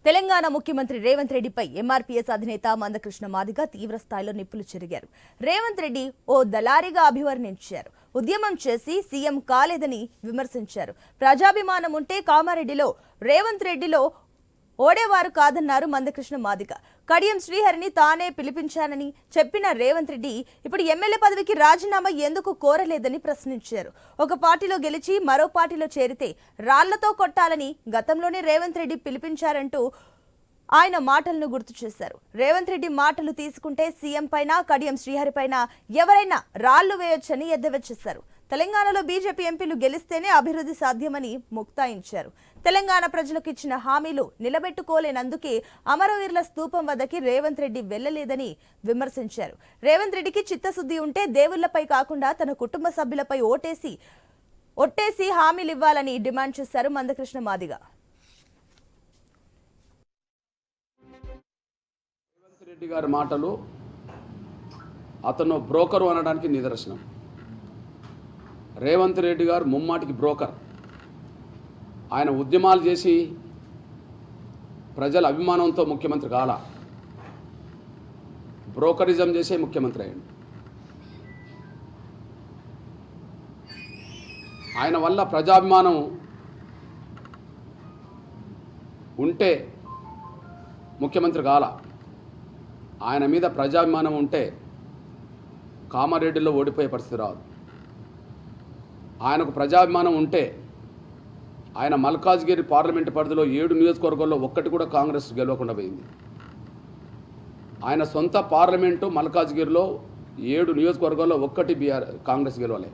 తెలంగాణ ముఖ్యమంత్రి రేవంత్ రెడ్డిపై ఎంఆర్పీఎస్ అధినేత మందకృష్ణ మాదిగ తీవ్ర స్థాయిలో నిప్పులు చెరిగారు. రేవంత్ రెడ్డి ఓ దళారిగా అభివర్ణించారు. ఉద్యమం చేసి సీఎం కాలేదని విమర్శించారు. ప్రజాభిమానం ఉంటే కామారెడ్డిలో రేవంత్ రెడ్డిలో ఓడేవారు కాదన్నారు మందకృష్ణ మాదిగ. కడియం శ్రీహరిని తానే పిలిపించానని చెప్పిన రేవంత్ రెడ్డి ఇప్పుడు ఎమ్మెల్యే పదవికి రాజీనామా ఎందుకు కోరలేదని ప్రశ్నించారు. ఒక పార్టీలో గెలిచి మరో పార్టీలో చేరితే రాళ్లతో కొట్టాలని గతంలోనే రేవంత్ రెడ్డి పిలిపించారంటూ ఆయన మాటలను గుర్తు చేశారు. రేవంత్ రెడ్డి మాటలు తీసుకుంటే సీఎం పైన కడియం శ్రీహరి పైన ఎవరైనా రాళ్లు వేయొచ్చని ఎద్దేవా. తెలంగాణలో బీజేపీ ఎంపీలు గెలిస్తేనే అభివృద్ధి సాధ్యమని ముక్తాయించారు. తెలంగాణ ప్రజలకు ఇచ్చిన హామీలు నిలబెట్టుకోలేనందుకే అమరవీరుల స్తూపం వద్దకి రేవంత్ రెడ్డి వెళ్లలేదని విమర్శించారు. రేవంత్ రెడ్డికి చిత్తశుద్ధి ఉంటే దేవుళ్లపై కాకుండా తన కుటుంబ సభ్యులపై ఒట్టేసి హామీలు ఇవ్వాలని డిమాండ్ చేశారు మందకృష్ణ మాదిగ. రేవంత్ రెడ్డి గారి మాటలు అతను బ్రోకరు అనడానికి నిదర్శనం. రేవంత్ రెడ్డి గారు ముమ్మాటికి బ్రోకర్. ఆయన ఉద్యమాలు చేసి ప్రజల అభిమానంతో ముఖ్యమంత్రి కాల, బ్రోకరిజం చేసే ముఖ్యమంత్రి అయ్యాడు. ఆయన వల్ల ప్రజాభిమానం ఉంటే ముఖ్యమంత్రి కాల. ఆయన మీద ప్రజాభిమానం ఉంటే కామారెడ్డిలో ఓడిపోయే పరిస్థితి రాదు. ఆయనకు ప్రజాభిమానం ఉంటే ఆయన మల్కాజ్గిరి పార్లమెంటు పరిధిలో 7 నియోజకవర్గాల్లో ఒక్కటి కూడా కాంగ్రెస్ గెలవకుండా పోయింది. ఆయన సొంత పార్లమెంటు మల్కాజ్గిరిలో 7 నియోజకవర్గాల్లో ఒక్కటి కాంగ్రెస్ గెలవలే.